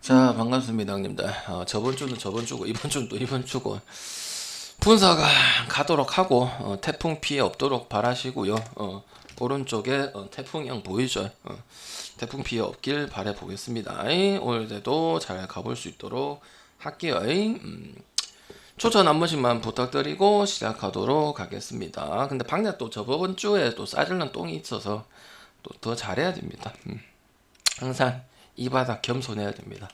자, 반갑습니다, 형님들. 저번 주는 저번 주고, 이번 주는 또 이번 주고. 분사가 가도록 하고, 태풍 피해 없도록 바라시고요. 오른쪽에 태풍형 보이죠? 태풍 피해 없길 바라보겠습니다. 오늘도 잘 가볼 수 있도록 할게요. 추천 한 번씩만 부탁드리고 시작하도록 하겠습니다. 근데 방금 또 저번 주에 또 싸질난 똥이 있어서 또 더 잘해야 됩니다. 항상 이 바닥 겸손해야 됩니다.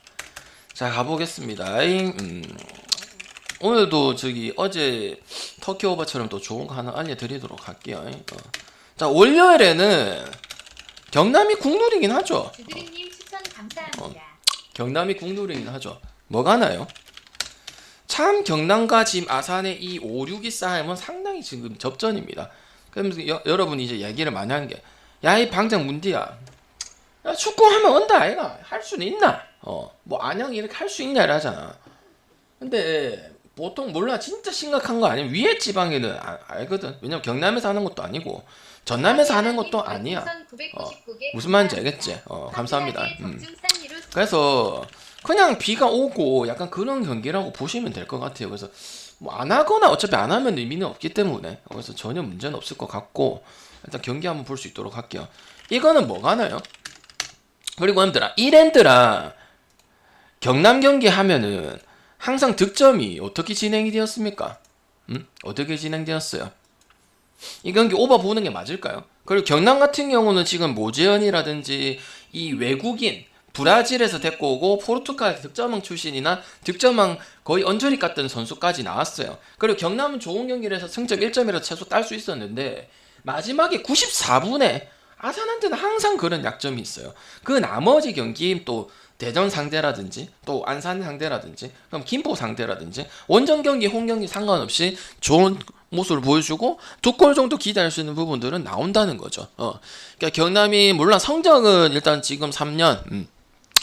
자, 가보겠습니다. 오늘도 저기 어제 터키 오버처럼 또 좋은 거 하나 알려드리도록 할게요. 자, 월요일에는 경남이 국룰이긴 하죠. 주드리님 추천 감사합니다. 경남이 국룰이긴 하죠. 뭐가 하나요? 참 경남과 지금 아산의 이 5, 6위 싸움은 상당히 지금 접전입니다. 그러면서 여러분이 이제 얘기를 많이 하는 게, 야, 이 방장 문디야, 야, 축구하면 온다 아이가 할 수는 있나? 뭐 안양이 이렇게 할 수 있냐 이러잖아. 근데 보통 몰라, 진짜 심각한 거 아니면 위에 지방에는 알거든. 왜냐면 경남에서 하는 것도 아니고 전남에서 하는 것도 아니야. 무슨 말인지 알겠지? 감사합니다. 그래서 그냥 비가 오고 약간 그런 경기라고 보시면 될 것 같아요. 그래서 뭐 안 하거나 어차피 안 하면 의미는 없기 때문에, 그래서 전혀 문제는 없을 것 같고, 일단 경기 한번 볼 수 있도록 할게요. 이거는 뭐가 하나요? 그리고 형들아, 이랜드랑 경남 경기 하면은 항상 득점이 어떻게 진행이 되었습니까? 어떻게 진행되었어요? 이 경기 오버 보는 게 맞을까요? 그리고 경남 같은 경우는 지금 모재현이라든지 이 외국인 브라질에서 데리고 오고 포르투갈 득점왕 출신이나 득점왕 거의 언저리 깠던 선수까지 나왔어요. 그리고 경남은 좋은 경기를 해서 승점 1점이라도 최소 딸 수 있었는데, 마지막에 94분에 아산한테는 항상 그런 약점이 있어요. 그 나머지 경기 또 대전 상대라든지 또 안산 상대라든지 그럼 김포 상대라든지 원정 경기 홈 경기 상관없이 좋은 모습을 보여주고 2골 정도 기대할 수 있는 부분들은 나온다는 거죠. 그러니까 경남이 물론 성적은 일단 지금 3년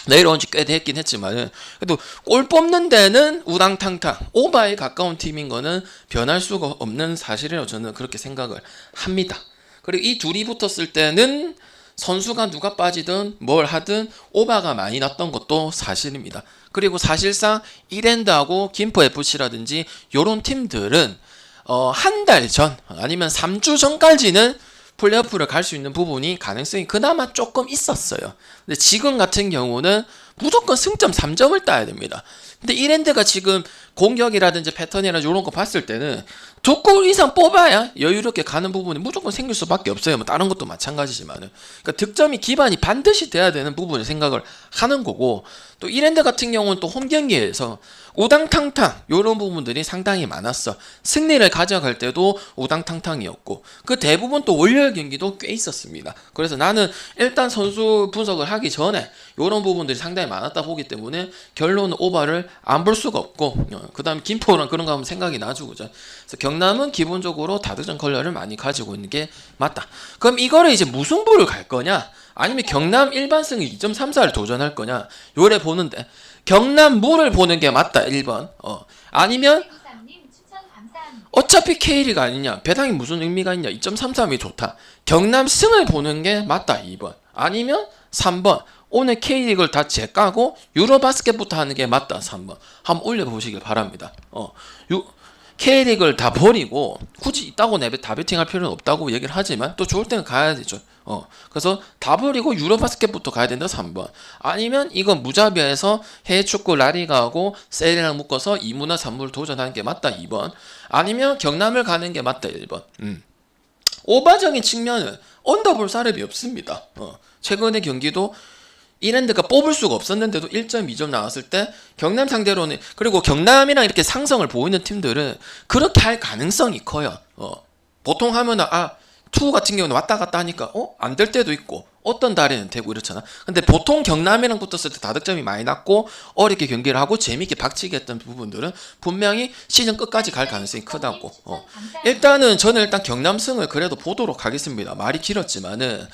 내려온 지 꽤 됐긴 했지만, 그래도 골 뽑는 데는 우당탕탕 오바에 가까운 팀인 거는 변할 수가 없는 사실이라고 저는 그렇게 생각을 합니다. 그리고 이 둘이 붙었을 때는 선수가 누가 빠지든 뭘 하든 오바가 많이 났던 것도 사실입니다. 그리고 사실상 이랜드하고 김포FC라든지 요런 팀들은 한 달 전 아니면 3주 전까지는 플레이오프를 갈 수 있는 부분이 가능성이 그나마 조금 있었어요. 근데 지금 같은 경우는 무조건 승점 3점을 따야 됩니다. 근데 이랜드가 지금 공격이라든지 패턴이라든지 이런 거 봤을 때는 2골 이상 뽑아야 여유롭게 가는 부분이 무조건 생길 수밖에 없어요. 뭐 다른 것도 마찬가지지만은. 그러니까 득점이 기반이 반드시 돼야 되는 부분을 생각을 하는 거고, 또 이랜드 같은 경우는 또 홈 경기에서 우당탕탕 이런 부분들이 상당히 많았어. 승리를 가져갈 때도 우당탕탕이었고, 그 대부분 또 월요일 경기도 꽤 있었습니다. 그래서 나는 일단 선수 분석을 하기 전에 이런 부분들이 상당히 많았다 보기 때문에 결론은 오바를 안 볼 수가 없고, 그 다음에 김포랑 그런 거 하면 생각이 나죠. 그죠? 그래서 경남은 기본적으로 다득점 컬러를 많이 가지고 있는 게 맞다. 그럼 이거를 이제 무승부를 갈 거냐, 아니면 경남 일반승 2.34를 도전할 거냐, 요래 보는데 경남 무를 보는 게 맞다 1번. 아니면 어차피 K리그 아니냐, 배당이 무슨 의미가 있냐, 2.33이 좋다, 경남 승을 보는 게 맞다 2번. 아니면 3번, 오늘 K리그를 다 재까고 유로바스켓부터 하는 게 맞다 3번. 한번 올려보시길 바랍니다. K리그를 다 버리고 굳이 있다고 다 베팅할 필요는 없다고 얘기를 하지만 또 좋을 때는 가야 되죠. 그래서 다 버리고 유로바스켓부터 가야 된다 3번. 아니면 이건 무자비해서 해외 축구 라리가하고 세리랑 묶어서 2무나 3무를 도전하는 게 맞다 2번. 아니면 경남을 가는 게 맞다 1번. 오바적인 측면은 언더볼 사례이 없습니다. 최근의 경기도 이랜드가 뽑을 수가 없었는데도 1.2점 나왔을 때 경남 상대로는, 그리고 경남이랑 이렇게 상성을 보이는 팀들은 그렇게 할 가능성이 커요. 보통 하면은 투 같은 경우는 왔다 갔다 하니까 안 될 때도 있고 어떤 달에는 되고 이렇잖아. 근데 보통 경남이랑 붙었을 때 다득점이 많이 났고 어렵게 경기를 하고 재밌게 박치기 했던 부분들은 분명히 시즌 끝까지 갈 가능성이 크다고. 일단은 저는 일단 경남승을 그래도 보도록 하겠습니다. 말이 길었지만은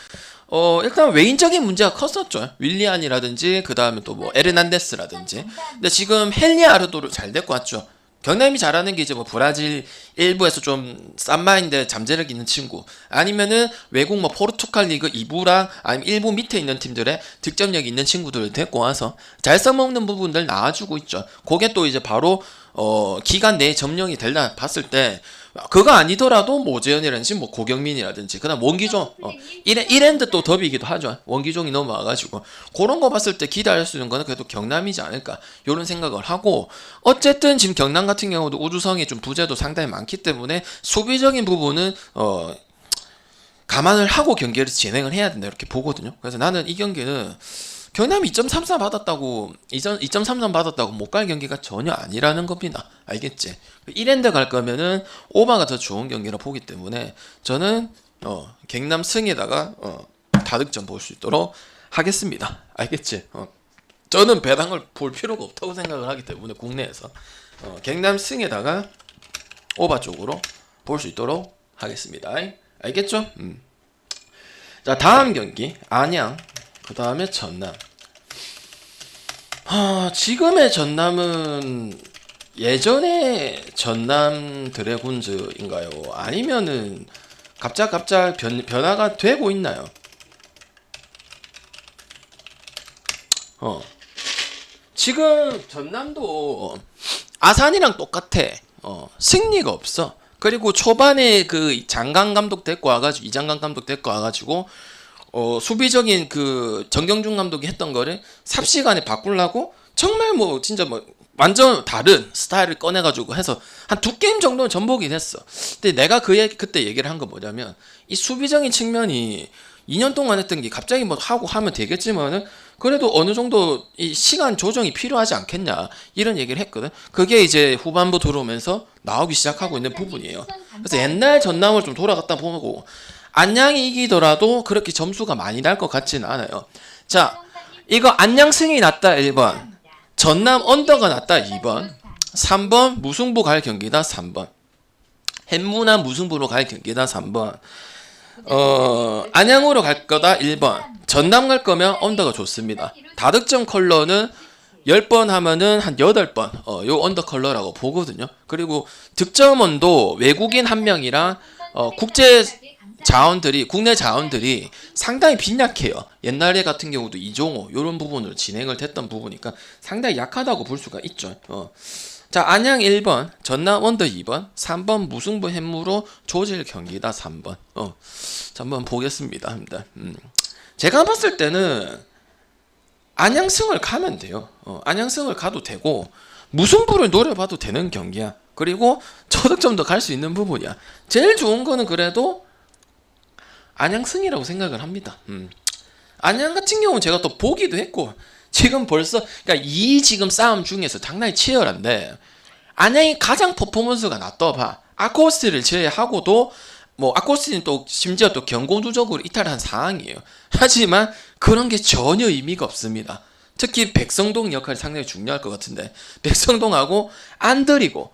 일단 외인적인 문제가 컸었죠. 윌리안이라든지 그 다음에 또 뭐 에르난데스라든지. 근데 지금 헬리아르도를 잘 데리고 왔죠. 경남이 잘하는 게 이제 뭐 브라질 일부에서 좀 싼 마인드 잠재력 있는 친구, 아니면은 외국 뭐 포르투갈 리그 2부랑 아니면 1부 밑에 있는 팀들의 득점력 있는 친구들을 데리고 와서 잘 써먹는 부분들 나와주고 있죠. 그게 또 이제 바로 기간 내에 점령이 될라 봤을 때, 그거 아니더라도 뭐 오재현이라든지 뭐 고경민이라든지 그다음 원기종, 이랜드 또 더비기도 하죠. 원기종이 넘어와가지고 그런 거 봤을 때 기대할 수 있는 거는 그래도 경남이지 않을까 이런 생각을 하고, 어쨌든 지금 경남 같은 경우도 우주성이 좀 부재도 상당히 많기 때문에 수비적인 부분은 감안을 하고 경기를 진행을 해야 된다 이렇게 보거든요. 그래서 나는 이 경기는 경남이 2.33 받았다고 2.33 받았다고 못 갈 경기가 전혀 아니라는 겁니다. 알겠지? 1엔드 갈 거면은 오바가 더 좋은 경기라 보기 때문에 저는 경남 승에다가 다득점 볼 수 있도록 하겠습니다. 알겠지? 저는 배당을 볼 필요가 없다고 생각을 하기 때문에 국내에서 경남 승에다가 오바 쪽으로 볼 수 있도록 하겠습니다. 알겠죠? 자, 다음 경기 안양, 그 다음에 전남. 지금의 전남은 예전에 전남 드래곤즈인가요? 아니면은 갑작 변화가 되고 있나요? 지금 전남도 아산이랑 똑같아. 승리가 없어. 그리고 초반에 그 장강 감독 데리고 와가지고, 이장강 감독 데리고 와가지고 수비적인 그 정경준 감독이 했던 거를 삽시간에 바꾸려고 정말 뭐 진짜 뭐 완전 다른 스타일을 꺼내가지고 해서 한 2게임 정도는 전복이 됐어. 근데 내가 그때 얘기를 한 거 뭐냐면, 이 수비적인 측면이 2년 동안 했던 게 갑자기 뭐 하고 하면 되겠지만은 그래도 어느 정도 이 시간 조정이 필요하지 않겠냐 이런 얘기를 했거든. 그게 이제 후반부 들어오면서 나오기 시작하고 있는 부분이에요. 그래서 옛날 전남을 좀 돌아갔다 보고, 안양이 이기더라도 그렇게 점수가 많이 날 것 같지는 않아요. 자, 이거 안양 승이 났다 1번, 전남 언더가 났다 2번, 3번 무승부 갈 경기다 3번, 햇무나 무승부로 갈 경기다 3번, 안양으로 갈 거다 1번, 전남 갈 거면 언더가 좋습니다. 다득점 컬러는 10번 하면은 한 8번 요 언더 컬러라고 보거든요. 그리고 득점원도 외국인 한 명이랑 국내 자원들이 상당히 빈약해요. 옛날에 같은 경우도 이종호 요런 부분으로 진행을 됐던 부분이니까 상당히 약하다고 볼 수가 있죠. 자, 안양 1번, 전남 언더 2번, 3번 무승부 햄무로 조질 경기다 3번. 자, 한번 보겠습니다. 제가 봤을 때는 안양승을 가면 돼요. 안양승을 가도 되고 무승부를 노려봐도 되는 경기야. 그리고 저득점도 갈 수 있는 부분이야. 제일 좋은 거는 그래도 안양승이라고 생각을 합니다. 안양 같은 경우는 제가 또 보기도 했고, 지금 벌써 그러니까 이 지금 싸움 중에서 장난이 치열한데, 안양이 가장 퍼포먼스가 낮다봐. 아코스를 제외하고도 뭐 아코스는 또 심지어 또 경고 누적으로 이탈한 상황이에요. 하지만 그런 게 전혀 의미가 없습니다. 특히 백성동 역할이 상당히 중요할 것 같은데, 백성동하고 안드리고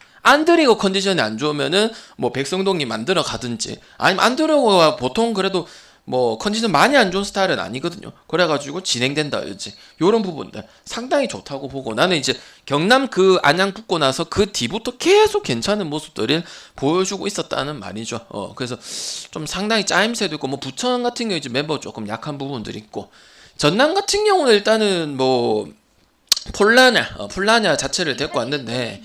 컨디션이 안 좋으면은 뭐 백성동이 만들어 가든지, 아니면 안드리고가 보통 그래도 뭐 컨디션 많이 안 좋은 스타일은 아니거든요. 그래가지고 진행된다든지 요런 부분들 상당히 좋다고 보고, 나는 이제 경남 그 안양 붙고 나서 그 뒤부터 계속 괜찮은 모습들을 보여주고 있었다는 말이죠. 그래서 좀 상당히 짜임새도 있고, 뭐 부천 같은 경우 이제 멤버 조금 약한 부분들이 있고, 전남 같은 경우는 일단은 뭐 폴라냐 자체를 데리고 왔는데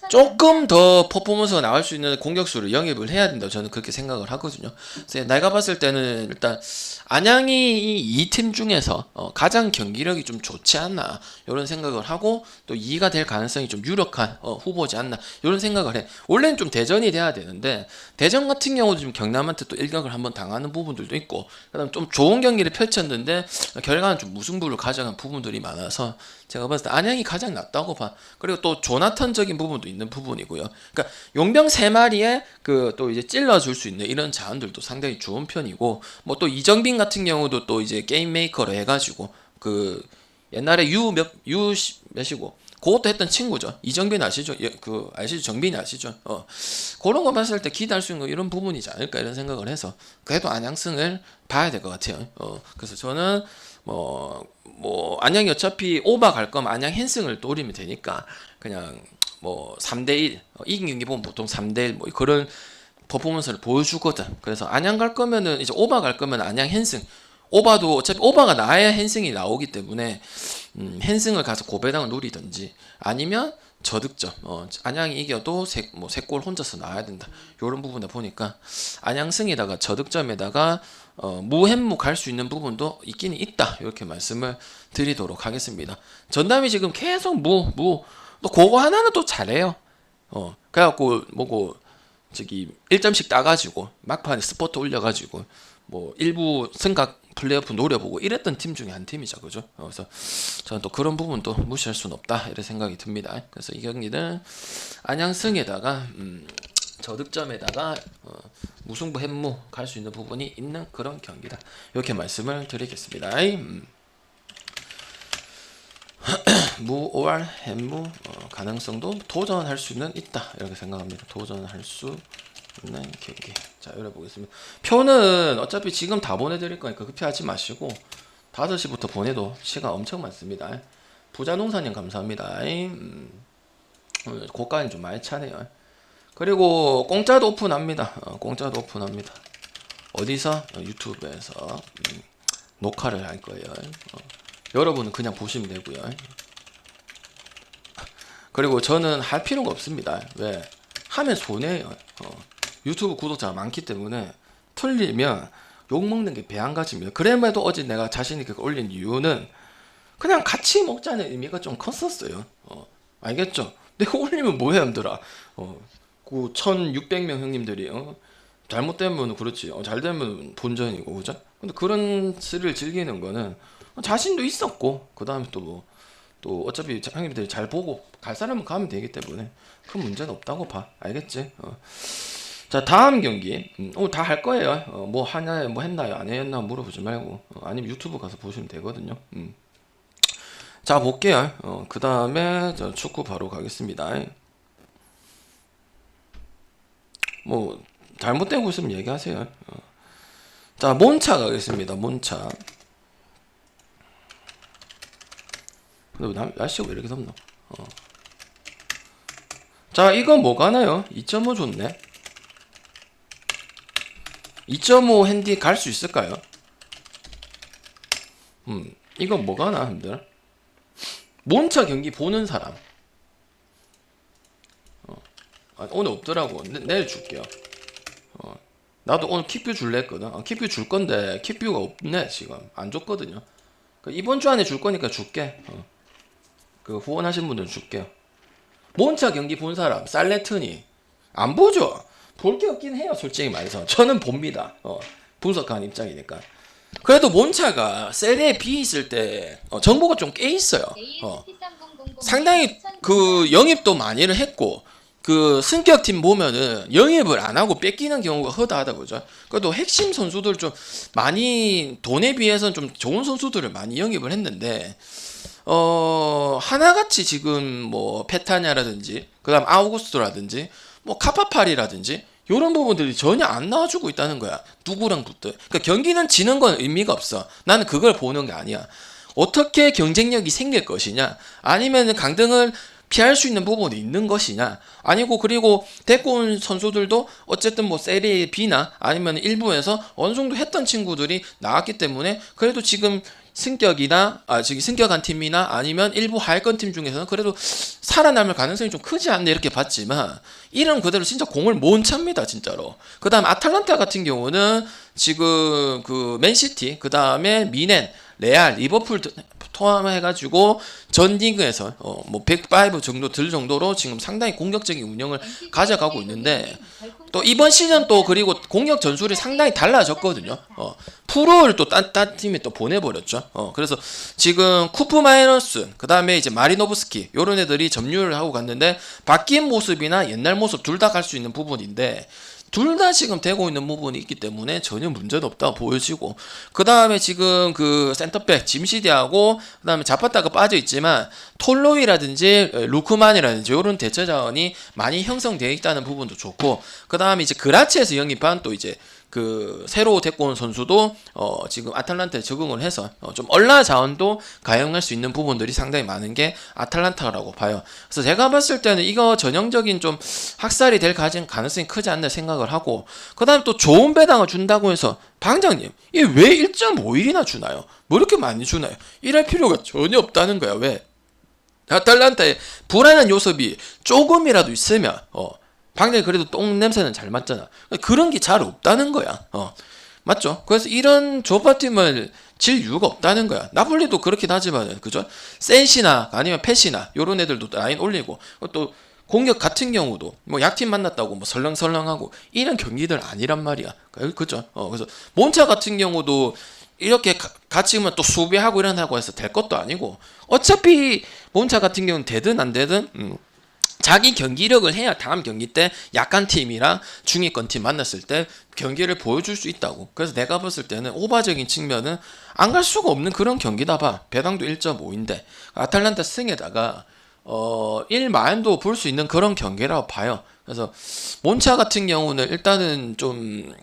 조금 더 퍼포먼스가 나올 수 있는 공격수를 영입을 해야 된다고 저는 그렇게 생각을 하거든요. 그래서 내가 봤을 때는 일단 안양이 이 팀 중에서 가장 경기력이 좀 좋지 않나 이런 생각을 하고, 또 2위가 될 가능성이 좀 유력한 후보지 않나 이런 생각을 해. 원래는 좀 대전이 돼야 되는데, 대전 같은 경우도 지금 경남한테 또 일격을 한번 당하는 부분들도 있고, 그다음 좀 좋은 경기를 펼쳤는데 결과는 좀 무승부를 가져간 부분들이 많아서 제가 봤을 때 안양이 가장 낫다고 봐. 그리고 또 조나탄적인 부분도 있는 부분이고요. 그러니까 용병 3마리에 그 또 이제 찔러줄 수 있는 이런 자원들도 상당히 좋은 편이고, 뭐 또 이정빈 같은 경우도 또 이제 게임 메이커로 해가지고 그 옛날에 유 몇이고 그것도 했던 친구죠. 이정빈 아시죠? 아시죠? 정빈이 아시죠? 그런 거 봤을 때 기대할 수 있는 거 이런 부분이지 않을까 이런 생각을 해서 그래도 안양승을 봐야 될 것 같아요. 그래서 저는 뭐 안양이 어차피 오바 갈 거면 안양 흰승을 노리면 되니까 그냥 뭐 3대1 이긴 경기 보면 보통 3대1 뭐 그런 퍼포먼스를 보여주거든. 그래서 안양 갈 거면은 이제 오바 갈 거면 안양 헨승. 오바도 어차피 오바가 나야 헨승이 나오기 때문에 헨승을 가서 고배당을 누리든지 아니면 저득점. 안양이 이겨도 세 골 혼자서 나와야 된다. 이런 부분을 보니까 안양승에다가 저득점에다가 무햄무 갈 수 있는 부분도 있기는 있다. 이렇게 말씀을 드리도록 하겠습니다. 전남이 지금 계속 또 그거 하나는 또 잘해요. 그래갖고 뭐고 저기 1점씩 따가지고 막판에 스포트 올려가지고 뭐 일부 승각 플레이오프 노려보고 이랬던 팀 중에 한 팀이죠, 그죠? 그래서 저는 또 그런 부분도 무시할 수는 없다 이런 생각이 듭니다. 그래서 이 경기는 안양승에다가 저득점에다가 무승부 햄무 갈 수 있는 부분이 있는 그런 경기다. 이렇게 말씀을 드리겠습니다. 무, 오알, 햄무 가능성도 도전할 수는 있다 이렇게 생각합니다. 도전할 수 있는 경기. 자, 열어보겠습니다. 표는 어차피 지금 다 보내드릴 거니까 급해하지 마시고 5시부터 보내도 시간 엄청 많습니다. 부자농사님 감사합니다. 고가는 좀 많이 차네요. 그리고 공짜도 오픈합니다. 공짜도 오픈합니다. 어디서? 유튜브에서 녹화를 할 거예요. 여러분은 그냥 보시면 되고요. 그리고 저는 할 필요가 없습니다. 왜? 하면 손해예요. 유튜브 구독자가 많기 때문에 틀리면 욕먹는 게 배한가지입니다. 그래도 어제 내가 자신있게 올린 이유는 그냥 같이 먹자는 의미가 좀 컸었어요. 알겠죠? 내가 올리면 뭐해 남들아. 그 1600명 형님들이 잘못되면 그렇지, 잘 되면 본전이고, 그죠? 근데 그런 스릴 즐기는 거는 자신도 있었고, 그 다음에 또 어차피 형님들이 잘 보고 갈 사람은 가면 되기 때문에 큰 문제는 없다고 봐. 알겠지? 자, 다음 경기. 다 할 거예요. 뭐 하나요, 뭐 했나요, 안 했나 물어보지 말고, 아니면 유튜브 가서 보시면 되거든요. 자, 볼게요. 그 다음에 축구 바로 가겠습니다. 뭐 잘못되고 있으면 얘기하세요. 자, 몬차 가겠습니다. 몬차. 근데 날씨가 왜 이렇게 덥노? 자, 이거 뭐 가나요? 2.5 좋네. 2.5 핸디 갈 수 있을까요? 이거 뭐 가나, 형들? 몬차 경기 보는 사람. 오늘 없더라고. 내일 줄게요. 나도 오늘 킥뷰 줄래 했거든. 킥뷰 줄 건데 킥뷰가 없네. 지금 안 줬거든요. 이번 주 안에 줄 거니까 줄게. 그 후원하신 분들 줄게요. 몬차 경기 본 사람 살레트니 안 보죠? 볼 게 없긴 해요. 솔직히 말해서 저는 봅니다. 분석하는 입장이니까. 그래도 몬차가 세리에 B 있을 때 정보가 좀 꽤 있어요. 상당히 그 영입도 많이를 했고, 그 승격팀 보면은 영입을 안 하고 뺏기는 경우가 허다하다 보죠. 그래도 핵심 선수들 좀 많이 돈에 비해서는 좀 좋은 선수들을 많이 영입을 했는데 하나같이 지금 뭐 페타냐라든지 그다음 아우구스토라든지 뭐 카파팔이라든지 이런 부분들이 전혀 안 나와주고 있다는 거야. 누구랑 붙어. 그러니까 경기는 지는 건 의미가 없어. 나는 그걸 보는 게 아니야. 어떻게 경쟁력이 생길 것이냐, 아니면 강등을 피할 수 있는 부분이 있는 것이냐, 아니고, 그리고 데리고 온 선수들도 어쨌든 뭐 세리에 B나 아니면 일부에서 어느 정도 했던 친구들이 나왔기 때문에 그래도 지금 지금 승격한 팀이나 아니면 일부 하위권 팀 중에서는 그래도 살아남을 가능성이 좀 크지 않네 이렇게 봤지만, 이름 그대로 진짜 공을 못 찹니다 진짜로. 그 다음 아탈란타 같은 경우는 지금 그 맨시티, 그 다음에 미넨, 레알, 리버풀 포함해가지고 전 리그에서 뭐 105 정도 들 정도로 지금 상당히 공격적인 운영을 가져가고 있는데, 또 이번 시즌 또 그리고 공격 전술이 상당히 달라졌거든요. 프로를 또 딴 팀에 또 보내버렸죠. 그래서 지금 쿠프 마이너스, 그 다음에 이제 마리노브스키 요런 애들이 점유를 하고 갔는데, 바뀐 모습이나 옛날 모습 둘 다 갈 수 있는 부분인데 둘 다 지금 되고 있는 부분이 있기 때문에 전혀 문제도 없다고 보여지고, 그 다음에 지금 그 센터백 짐시디하고 그 다음에 자파타가 빠져 있지만 톨로이라든지 루크만이라든지 이런 대체 자원이 많이 형성되어 있다는 부분도 좋고, 그 다음에 이제 그라치에서 영입한 또 이제 그 새로 데리고 온 선수도 지금 아탈란타에 적응을 해서 좀 얼라 자원도 가용할 수 있는 부분들이 상당히 많은 게 아탈란타라고 봐요. 그래서 제가 봤을 때는 이거 전형적인 좀 학살이 될 가능성이 크지 않나 생각을 하고, 그다음에 또 좋은 배당을 준다고 해서 방장님 이게 왜 1.5일이나 주나요? 뭐 이렇게 많이 주나요? 이럴 필요가 전혀 없다는 거야. 왜? 아탈란타에 불안한 요소비 조금이라도 있으면 방장이 그래도 똥 냄새는 잘 맡잖아. 그런 게 잘 없다는 거야. 맞죠? 그래서 이런 조파팀을 질 이유가 없다는 거야. 나폴리도 그렇긴 하지만, 그죠? 센시나 아니면 패시나 요런 애들도 라인 올리고, 또 공격 같은 경우도 뭐 약팀 만났다고 뭐 설렁설렁하고 이런 경기들 아니란 말이야. 그죠? 그래서 몬차 같은 경우도 이렇게 같이 또 수비하고 이런다고 해서 될 것도 아니고, 어차피 몬차 같은 경우는 되든 안 되든 자기 경기력을 해야 다음 경기 때 약한 팀이랑 중위권 팀 만났을 때 경기를 보여줄 수 있다고. 그래서 내가 봤을 때는 오바적인 측면은 안 갈 수가 없는 그런 경기다 봐. 배당도 1.5인데 아탈란타 승에다가 1만도 볼 수 있는 그런 경기라고 봐요. 그래서 몬차 같은 경우는 일단은 좀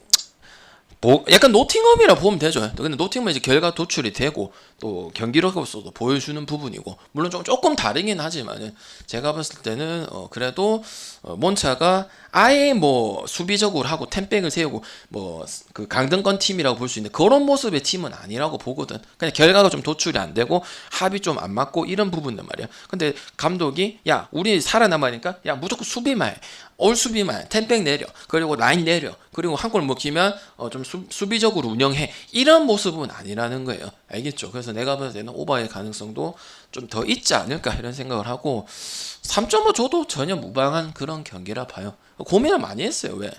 약간 노팅엄이라 보면 되죠. 근데 노팅엄은 이제 결과 도출이 되고 또 경기력으로서도 보여주는 부분이고, 물론 조금 다르긴 하지만 제가 봤을 때는 그래도 몬차가 아예 뭐 수비적으로 하고 템백을 세우고 뭐 그 강등권 팀이라고 볼 수 있는 그런 모습의 팀은 아니라고 보거든. 그냥 결과가 좀 도출이 안 되고 합이 좀 안 맞고 이런 부분들 말이야. 근데 감독이 야 우리 살아남으니까 야 무조건 수비만 해. 올 수비만 템백 내려, 그리고 라인 내려, 그리고 한 골 먹히면 좀 수비적으로 운영해, 이런 모습은 아니라는 거예요. 알겠죠? 그래서 내가 봤을 때는 오바의 가능성도 좀 더 있지 않을까 이런 생각을 하고, 3.5 줘도 전혀 무방한 그런 경기라 봐요. 고민을 많이 했어요. 왜?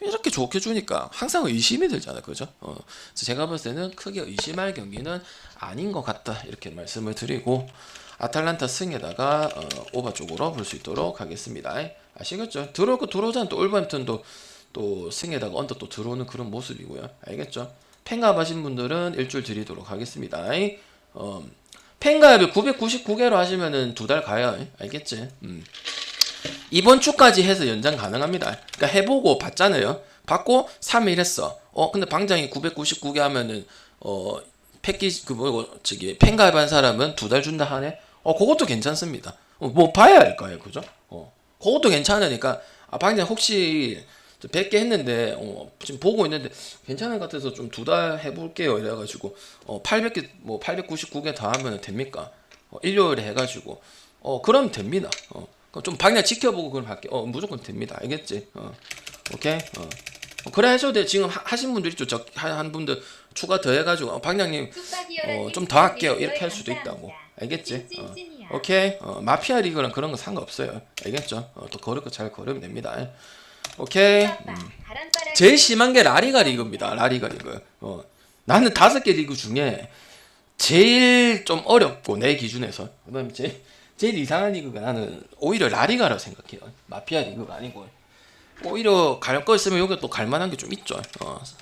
이렇게 좋게 주니까 항상 의심이 들잖아요. 그죠? 그래서 제가 봤을 때는 크게 의심할 경기는 아닌 것 같다 이렇게 말씀을 드리고, 아탈란타 승에다가 오바 쪽으로 볼 수 있도록 하겠습니다. 아시겠죠? 들어오자는 또 올버햄튼도 또 승에다가 언더 또 들어오는 그런 모습이고요. 알겠죠? 팬가입 하신 분들은 일주일 드리도록 하겠습니다. 팬가입을 999개로 하시면은 2달 가요. 알겠지? 이번 주까지 해서 연장 가능합니다. 그러니까 해보고 봤잖아요. 받고 3일 했어. 근데 방장이 999개 하면은 패키지 팬가입한 사람은 2달 준다 하네. 그것도 괜찮습니다. 뭐 봐야 할 거예요. 그죠? 그것도 괜찮으니까 방장 혹시 100개 했는데 지금 보고 있는데 괜찮은 것 같아서 좀 2달 해볼게요 이래가지고 800개 뭐 899개 다 하면 됩니까? 일요일에 해가지고 그럼 됩니다. 좀 방향 지켜보고 그럼 할게. 무조건 됩니다. 알겠지? 오케이. 그래 하셔도 돼. 지금 하신 분들 있죠. 한 분들 추가 더 해가지고 방장님 좀 더 할게요 이렇게 할 수도 있다고. 알겠지? 오케이. 마피아 리그랑 그런 거 상관없어요. 알겠죠? 또 걸을 거 잘 걸으면 됩니다. 오케이. 제일 심한 게 라리가 리그입니다. 라리가 리그. 나는 5개 리그 중에 제일 좀 어렵고 내 기준에서 그다음에 제일 이상한 리그가 나는 오히려 라리가라고 생각해요. 마피아 리그가 아니고. 오히려 갈 거 있으면 여기 또 갈만한 게 좀 있죠.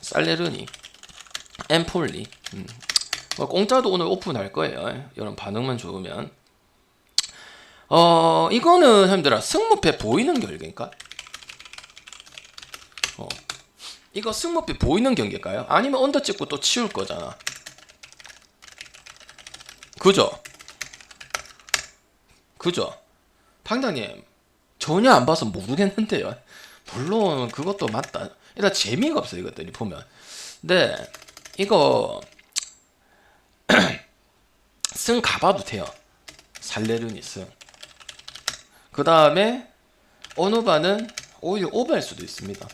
살레르니, 엠폴리. 공짜도 오늘 오픈할 거예요. 이런 반응만 좋으면. 이거는 형들아 승무패 보이는 결과인가? 이거 승무패 보이는 경기일까요? 아니면 언더 찍고 또 치울 거잖아. 그죠? 방장님 전혀 안 봐서 모르겠는데요. 물론 그것도 맞다. 일단 재미가 없어 이것들이 보면. 근데 이거 승 가봐도 돼요. 살레르니 승. 그 다음에 어느 반은 오히려 오버할 수도 있습니다.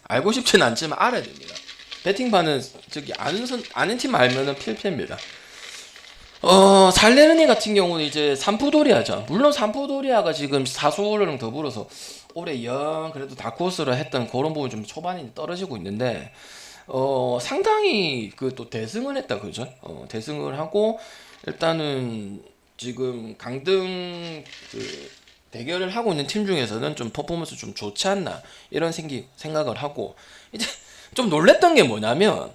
알고 싶지는 않지만 알아야 됩니다. 배팅반은 아는 팀 알면은 필패입니다. 살레르니 같은 경우는 이제 산푸도리아죠. 물론 산푸도리아가 지금 사수올랑 더불어서 올해 그래도 다크호스로 했던 그런 부분 좀 초반에 떨어지고 있는데, 상당히 그 또 대승을 했다 그죠? 대승을 하고 일단은 지금 강등 대결을 하고 있는 팀 중에서는 좀 퍼포먼스 좀 좋지 않나 이런 생각을 하고, 이제 좀 놀랬던 게 뭐냐면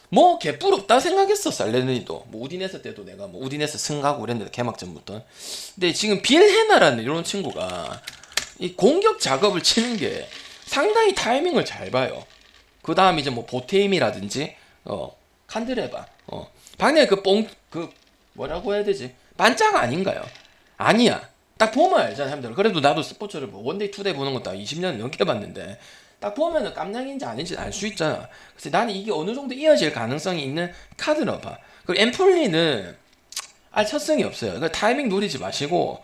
뭐 개뿔없다 생각했어. 살레르니도 뭐 우디네스 때도 내가 뭐 우디네스 승하고 그랬는데 개막전부터. 근데 지금 빌헤나라는 이런 친구가 이 공격 작업을 치는 게 상당히 타이밍을 잘 봐요. 그 다음 이제 뭐 보테임이라든지 칸드레바 방금 그 뭐라고 해야 되지? 반짝 아닌가요? 아니야. 딱 보면 알잖아, 사람들. 그래도 나도 스포츠를 뭐 원데이 투데이 보는 것도 20년 넘게 봤는데 딱 보면은 깜냥인지 아닌지 알 수 있잖아. 그래서 나는 이게 어느 정도 이어질 가능성이 있는 카드라 봐. 그리고 엠플리는 첫 승이 없어요. 그러니까 타이밍 노리지 마시고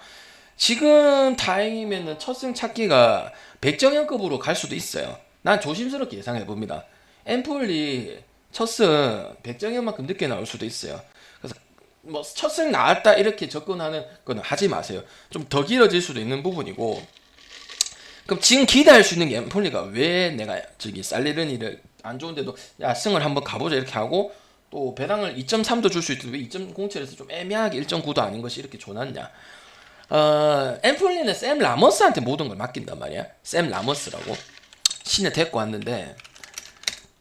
지금 타이밍이면은 첫 승 찾기가 백정현급으로 갈 수도 있어요. 난 조심스럽게 예상해 봅니다. 엠플리 첫 승 백정현만큼 늦게 나올 수도 있어요. 그래서 뭐 첫 승 나왔다 이렇게 접근하는 건 하지 마세요. 좀 더 길어질 수도 있는 부분이고. 그럼 지금 기대할 수 있는 게 엠폴리가 왜 내가 저기 살레르니를 안 좋은데도 야 승을 한번 가보자 이렇게 하고 또 배당을 2.3도 줄 수 있는데 왜 2.07에서 좀 애매하게 1.9도 아닌 것이 이렇게 줘놨냐. 엠폴리는 샘 라머스한테 모든 걸 맡긴단 말이야. 샘 라머스라고 신에 데리고 왔는데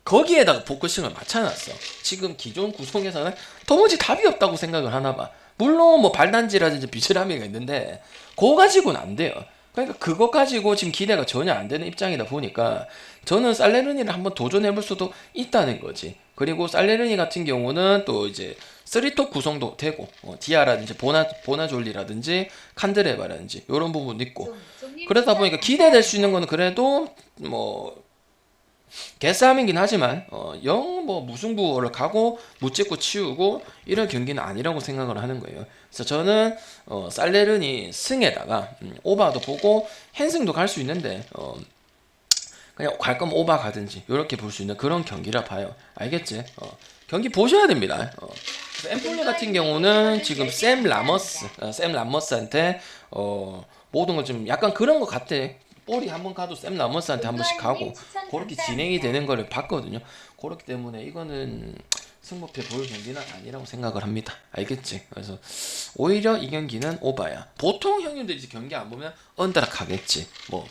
거기에다가 포커싱을 맞춰놨어. 지금 기존 구성에서는 도무지 답이 없다고 생각을 하나봐. 물론 뭐 발단지라든지 비스라미가 있는데 그거 가지고는 안 돼요. 그러니까 그거 가지고 지금 기대가 전혀 안 되는 입장이다 보니까 저는 살레르니를 한번 도전해볼 수도 있다는 거지. 그리고 살레르니 같은 경우는 또 이제 3톱 구성도 되고 디아라든지 보나졸리라든지 칸드레바라든지 이런 부분도 있고 그러다 보니까 기대될 수 있는 거는 그래도 뭐 개싸움이긴 하지만 영 뭐 무승부를 가고 무찍고 치우고 이런 경기는 아니라고 생각을 하는 거예요. 그래서 저는 살레르니 승에다가 오바도 보고 핸승도 갈 수 있는데 그냥 갈 거면 오바 가든지 이렇게 볼 수 있는 그런 경기라 봐요. 알겠지? 경기 보셔야 됩니다. 엠폴리 같은 경우는 지금 샘 라머스한테 모든 걸 좀 약간 그런 것 같아. 볼이 한번 가도 샘 라머스한테 한 번씩 가고 그렇게 진행이 되는 거를 봤거든요. 그렇기 때문에 이거는 승부패 볼 경기는 아니라고 생각을 합니다. 알겠지? 그래서 오히려 이 경기는 오바야. 보통 형님들이 이제 경기 안 보면 언더락 가겠지. 뭐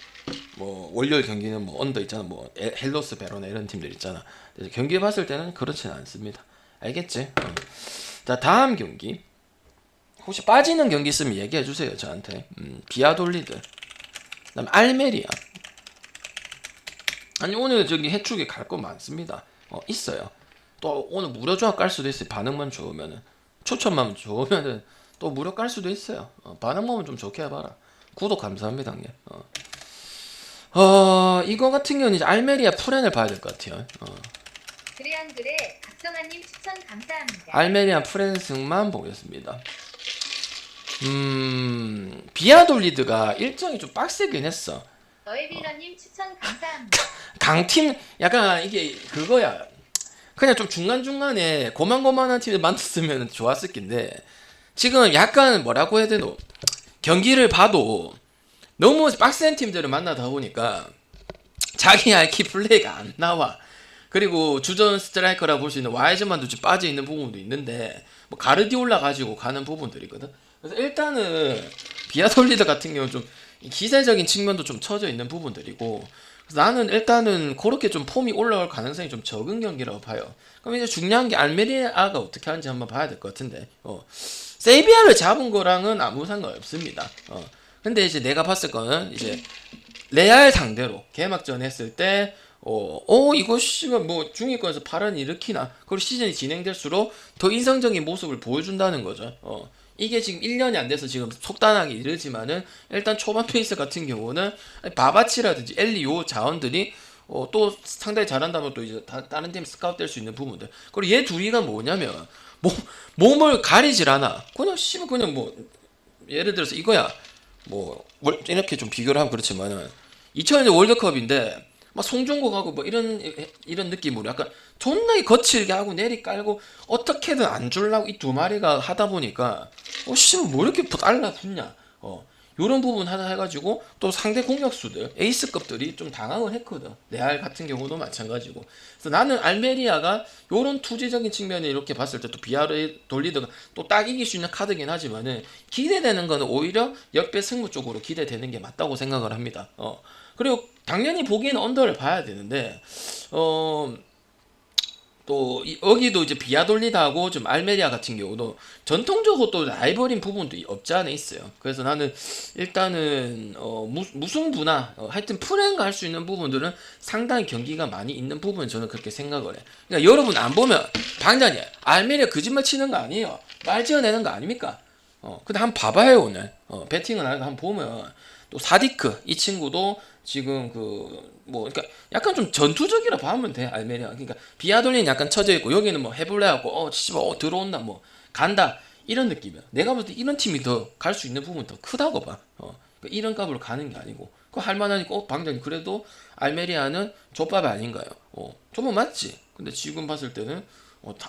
월요일 경기는 뭐 언더 있잖아. 뭐 헬로스 베로나 이런 팀들 있잖아. 그래서 경기 봤을 때는 그렇지는 않습니다. 알겠지? 자, 다음 경기. 혹시 빠지는 경기 있으면 얘기해 주세요, 저한테. 비아돌리드. 그다음 알메리아. 아니 오늘 저기 해축에 갈 거 많습니다. 있어요. 또 오늘 무료 조합 깔 수도 있어요. 반응만 좋으면은 추천만 좋으면은 또 무료 깔 수도 있어요. 반응만 좀 좋게 해봐라. 구독 감사합니다, 형님. 이거 같은 경우는 이제 알메리아 프렌을 봐야 될 것 같아요. 그래 안 그래 박성아님 추천 감사합니다. 알메리아 프렌 승만 보겠습니다. 비아돌리드가 일정이 좀 빡세긴 했어. 너의 빌런님 추천 감사합니다. 강팀 약간 이게 그거야. 그냥 좀 중간중간에 고만고만한 팀을 만났으면 좋았을 텐데 지금 약간 뭐라고 해야 되노 경기를 봐도 너무 빡센 팀들을 만나다 보니까 자기 알키 플레이가 안 나와. 그리고 주전 스트라이커라 볼 수 있는 와이즈만도 좀 빠져있는 부분도 있는데 뭐 가르디올라 가지고 가는 부분들이거든. 그래서 일단은 비아돌리드 같은 경우는 좀 기세적인 측면도 좀 처져 있는 부분들이고 그래서 나는 일단은 그렇게 좀 폼이 올라올 가능성이 좀 적은 경기라고 봐요. 그럼 이제 중요한 게 알메리아가 어떻게 하는지 한번 봐야 될 것 같은데 세비야를 잡은 거랑은 아무 상관 없습니다. 근데 이제 내가 봤을 거는 이제 레알 상대로 개막전 했을 때 이거 씨발 뭐 중위권에서 파란이 일으키나 그리고 시즌이 진행될수록 더 인상적인 모습을 보여준다는 거죠. 이게 지금 1년이 안 돼서 지금 속단하기 이르지만은 일단 초반 페이스 같은 경우는 바바치라든지 엘리오 자원들이 또 상당히 잘한다면 또 이제 다른 팀 스카우트 될 수 있는 부분들. 그리고 얘 둘이가 뭐냐면 몸을 가리질 않아. 그냥 씨발 그냥 뭐 예를 들어서 이거야. 뭐 이렇게 좀 비교를 하면 그렇지만은 2000년 월드컵인데 막 송중국하고 뭐 이런 느낌으로 약간 존나게 거칠게 하고 내리 깔고 어떻게든 안 줄라고 이 두 마리가 하다 보니까 씨발 뭐 이렇게 달라붙냐 요런 부분 하나 해가지고 또 상대 공격수들 에이스급들이 좀 당황을 했거든. 레알 같은 경우도 마찬가지고. 그래서 나는 알메리아가 요런 투지적인 측면에 이렇게 봤을 때 또 비아르 돌리드가 또 딱 이길 수 있는 카드긴 하지만은 기대되는 거는 오히려 역배 승부 쪽으로 기대되는 게 맞다고 생각을 합니다. 그리고 당연히 보기에는 언더를 봐야 되는데 또 여기도 이제 비아돌리다하고 좀 알메리아 같은 경우도 전통적으로 또 라이벌인 부분도 없지 않아 있어요. 그래서 나는 일단은 무승부나 하여튼 프랭가 할 수 있는 부분들은 상당히 경기가 많이 있는 부분 저는 그렇게 생각을 해. 그러니까 여러분 안 보면 방장님 알메리아 거짓말 치는 거 아니에요. 말 지어내는 거 아닙니까? 근데 한번 봐봐요 오늘. 배팅을 한번 보면 또 사디크 이 친구도 지금 그러니까 약간 좀 전투적이라 봐면 돼 알메리아. 그러니까 비아돌린 약간 쳐져 있고 여기는 뭐 해볼래 하고 들어온다 뭐 간다 이런 느낌이야. 내가 볼 때 이런 팀이 더 갈 수 있는 부분 더 크다고 봐. 그러니까 이런 값으로 가는 게 아니고 그 할만하니까 방장님 그래도 알메리아는 족밥 아닌가요? 족밥 맞지? 근데 지금 봤을 때는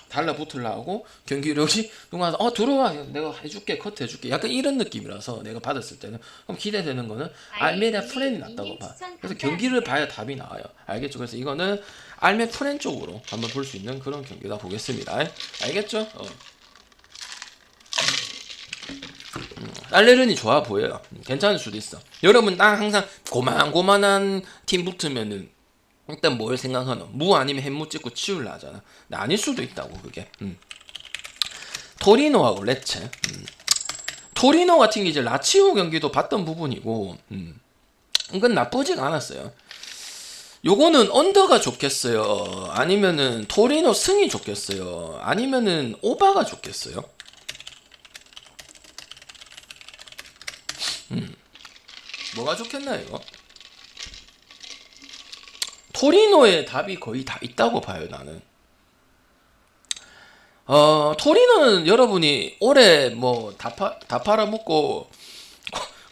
달라붙으려고 경기력이 누가 들어와 내가 해줄게 컷 해줄게 약간 이런 느낌이라서 내가 받았을 때는 그럼 기대되는 거는 알메리아 프렌이 낫다고 봐. 그래서 경기를 봐야 답이 나와요. 알겠죠? 그래서 이거는 알메 프렌 쪽으로 한번 볼 수 있는 그런 경기다 보겠습니다. 알겠죠? 알레른이 좋아 보여요. 괜찮을 수도 있어. 여러분 딱 항상 고만고만한 팀 붙으면은 일단 뭘 생각하노? 무 아니면 햄무 찍고 치울라 하잖아. 근데 아닐 수도 있다고 그게. 토리노하고 레체. 토리노 같은 게 이제 라치오 경기도 봤던 부분이고, 이건 나쁘지가 않았어요. 요거는 언더가 좋겠어요? 아니면은 토리노 승이 좋겠어요? 아니면은 오바가 좋겠어요? 뭐가 좋겠나 이거? 토리노의 답이 거의 다 있다고 봐요 나는. 토리노는 여러분이 올해 뭐 다 팔아먹고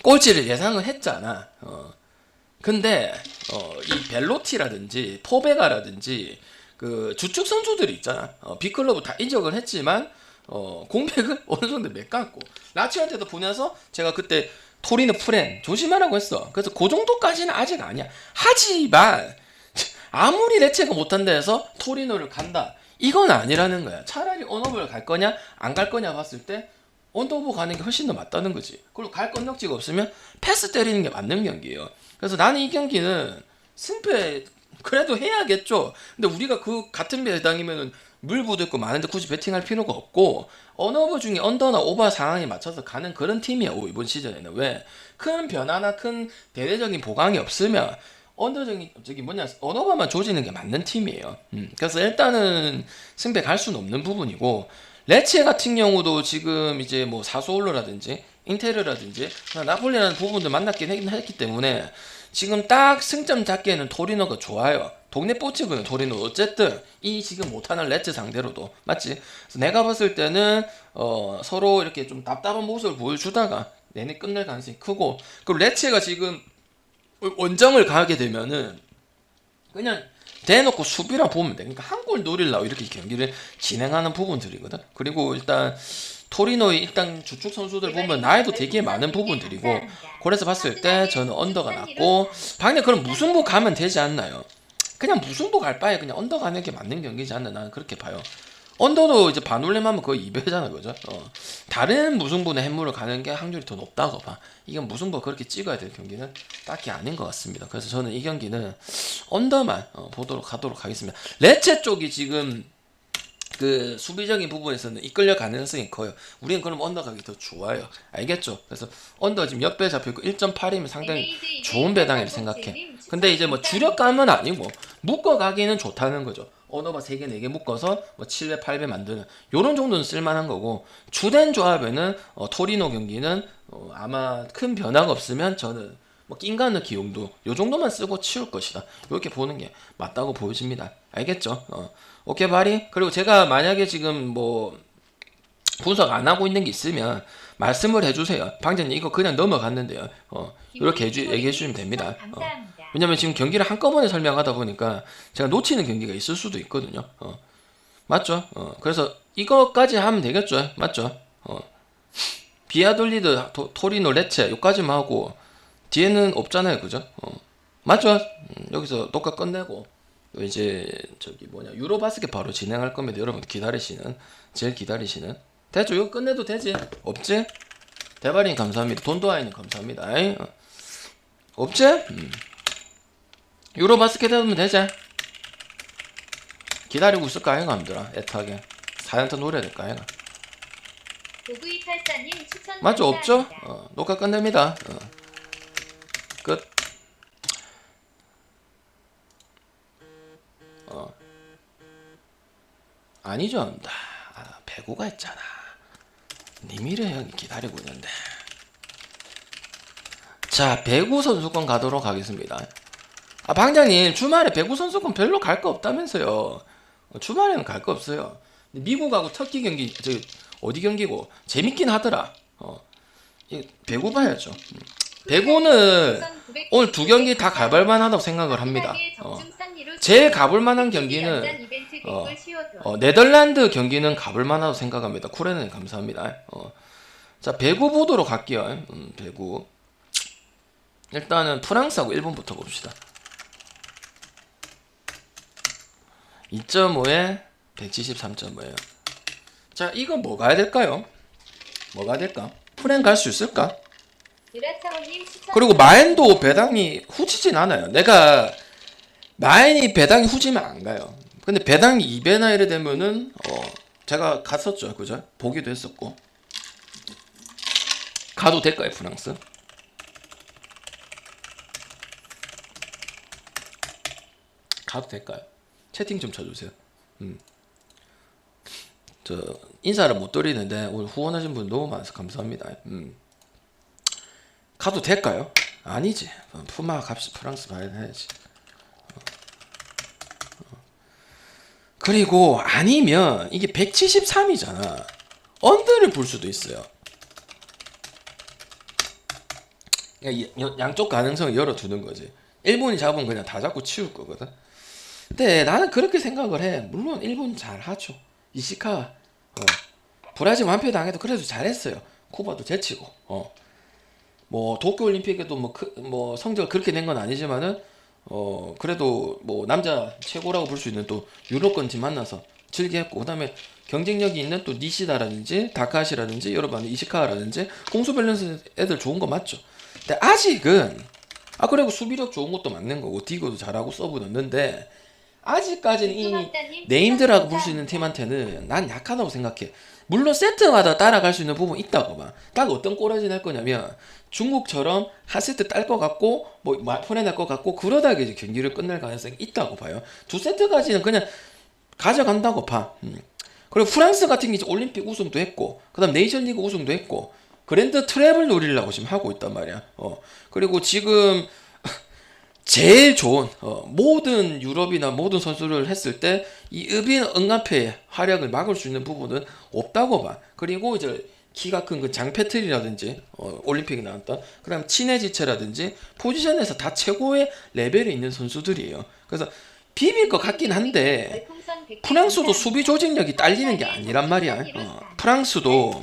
꼴찌를 예상을 했잖아. 근데 이 벨로티라든지 포베가라든지 그 주축 선수들이 있잖아. 빅클럽을 다 인정을 했지만 공백을 어느 정도 맺갖고 라치오한테도 보내서 제가 그때 토리노 프렌 조심하라고 했어. 그래서 그 정도까지는 아직 아니야. 하지만 아무리 레체가 못한다 해서 토리노를 간다 이건 아니라는 거야. 차라리 언어브를 갈 거냐 안 갈 거냐 봤을 때 언더오버 가는 게 훨씬 더 맞다는 거지. 그리고 갈 건력지가 없으면 패스 때리는 게 맞는 경기예요. 그래서 나는 이 경기는 승패 그래도 해야겠죠. 근데 우리가 그 같은 배당이면은 물 묻을 거 많은데 굳이 배팅할 필요가 없고 언어버 중에 언더나 오버 상황에 맞춰서 가는 그런 팀이야. 이번 시즌에는 왜 큰 변화나 큰 대대적인 보강이 없으면 언더적인 언어버만 조지는 게 맞는 팀이에요. 그래서 일단은 승패 갈 수는 없는 부분이고 레체 같은 경우도 지금 이제 뭐 사소올로라든지 인테르라든지 나폴리라는 부분들 만났긴 했기 때문에 지금 딱 승점 잡기에는 토리노가 좋아요. 동네 뽀치고는 토리노 어쨌든 이 지금 못하는 레츠 상대로도 맞지? 그래서 내가 봤을 때는 서로 이렇게 좀 답답한 모습을 보여주다가 내내 끝낼 가능성이 크고 그리고 레츠가 지금 원정을 가게 되면은 그냥 대놓고 수비라 보면 돼. 그러니까 한 골 노리려고 이렇게 경기를 진행하는 부분들이거든. 그리고 일단 토리노의 일단 주축 선수들 보면 나이도 되게 많은 부분들이고 그래서 봤을 때 저는 언더가 낫고 방금 그럼 무승부 가면 되지 않나요? 그냥 무승부 갈 바에 그냥 언더 가는 게 맞는 경기지 않나 나는 그렇게 봐요. 언더도 이제 반올림 하면 거의 2배잖아 그죠? 다른 무승부나 햄물을 가는 게 확률이 더 높다고 봐. 이건 무승부 그렇게 찍어야 될 경기는 딱히 아닌 것 같습니다. 그래서 저는 이 경기는 언더만 가도록 하겠습니다. 레체 쪽이 지금 그 수비적인 부분에서는 이끌려 가능성이 커요. 우리는 그럼 언더 가기 더 좋아요. 알겠죠? 그래서 언더 지금 옆배 잡혀있고 1.8이면 상당히 좋은 배당이라 생각해. 근데 이제 뭐 주력감은 아니고 묶어 가기는 좋다는 거죠. 언어바 3개 4개 묶어서 뭐 7배 8배 만드는 요런 정도는 쓸만한 거고 주된 조합에는 토리노 경기는 아마 큰 변화가 없으면 저는 뭐 낑가는 기용도 요 정도만 쓰고 치울 것이다. 이렇게 보는 게 맞다고 보여집니다. 알겠죠? 오케이 바리. 그리고 제가 만약에 지금 뭐 분석 안 하고 있는 게 있으면 말씀을 해주세요. 방장님 이거 그냥 넘어갔는데요. 이렇게 얘기해 주시면 됩니다. 왜냐면 지금 경기를 한꺼번에 설명하다 보니까 제가 놓치는 경기가 있을 수도 있거든요. 맞죠? 그래서 이거까지 하면 되겠죠? 맞죠? 비아돌리드, 토리노, 레체 요까지만 하고 뒤에는 없잖아요, 그죠? 맞죠? 여기서 녹화 끝내고 이제 유로바스켓 바로 진행할 겁니다. 여러분 제일 기다리시는 대충 이거 끝내도 되지? 없지? 대발님 감사합니다. 돈도아이님 감사합니다. 없지? 유로바스켓 하면 되지? 기다리고 있을까 아이가 함들아 애타게 사연터 노려야 될까 아이가. 도구이팔사님 추천 맞죠? 없죠? 감사합니다. 녹화 끝냅니다. 끝. 아니죠. 배구가 있잖아. 니미래 형이 기다리고 있는데. 자, 배구 선수권 가도록 하겠습니다. 방장님 주말에 배구 선수권 별로 갈 거 없다면서요. 주말에는 갈 거 없어요. 미국하고 터키 경기 어디 경기고 재밌긴 하더라. 배구 봐야죠. 배구는 오늘 두 경기 다 가볼 만하다고 생각을 합니다. 제일 가볼 만한 경기는 네덜란드 경기는 가볼 만하다고 생각합니다. 쿠레는 감사합니다. 자, 배구 보도록 할게요. 배구. 일단은 프랑스하고 일본부터 봅시다. 2.5에 173.5예요. 자, 이건 뭐 가야 될까요? 뭐가 될까? 프랭 갈 수 있을까? 유라차오님 추천 그리고 마엔도 배당이 후지진 않아요. 내가 마엔이 배당이 후지면 안 가요. 근데 배당이 2배나 이래 되면은 제가 갔었죠. 그죠? 보기도 했었고. 가도 될까요, 프랑스? 가도 될까요? 채팅 좀 쳐주세요. 저 인사를 못 드리는데 오늘 후원하신 분 너무 많아서 감사합니다. 가도 될까요? 아니지. 푸마 값이 프랑스 봐야 해야지. 그리고 아니면 이게 173이잖아. 언더를 볼 수도 있어요. 그러니까 양쪽 가능성을 열어두는 거지. 일본이 잡으면 그냥 다 잡고 치울 거거든. 근데 나는 그렇게 생각을 해. 물론 일본 잘하죠. 이시카 브라질 완패 당해도 그래도 잘했어요. 쿠바도 제치고 뭐 도쿄올림픽에도 뭐 성적을 그렇게 낸 건 아니지만은 그래도 뭐 남자 최고라고 볼 수 있는 또 유럽권 팀 만나서 즐기했고, 그다음에 경쟁력이 있는 또 니시다라든지 다카시라든지 여러 번 이시카라든지 공수 밸런스 애들 좋은 거 맞죠. 근데 아직은 그리고 수비력 좋은 것도 맞는 거고 디고도 잘하고 서브 넣는데 아직까지는 이 네임드라고 볼 수 있는 팀한테는 난 약하다고 생각해. 물론 세트마다 따라갈 수 있는 부분 있다고 봐. 딱 어떤 꼬라지 날 거냐면 중국처럼 한 세트 딸 것 같고 뭐 마폰에 날 것 같고 그러다가 이제 경기를 끝낼 가능성이 있다고 봐요. 두 세트까지는 그냥 가져간다고 봐. 그리고 프랑스 같은 게 이제 올림픽 우승도 했고 그다음 네이션리그 우승도 했고 그랜드 트랩을 노리려고 지금 하고 있단 말이야. 그리고 지금 제일 좋은 모든 유럽이나 모든 선수를 했을 때 이 으빈 응아페의 활약을 막을 수 있는 부분은 없다고 봐. 그리고 이제 키가 큰 그 장패틀이라든지 올림픽에 나왔던 그다음 치네지체라든지 포지션에서 다 최고의 레벨에 있는 선수들이에요. 그래서 비빌 것 같긴 한데 프랑스도 수비 조직력이 딸리는 게 아니란 말이야. 프랑스도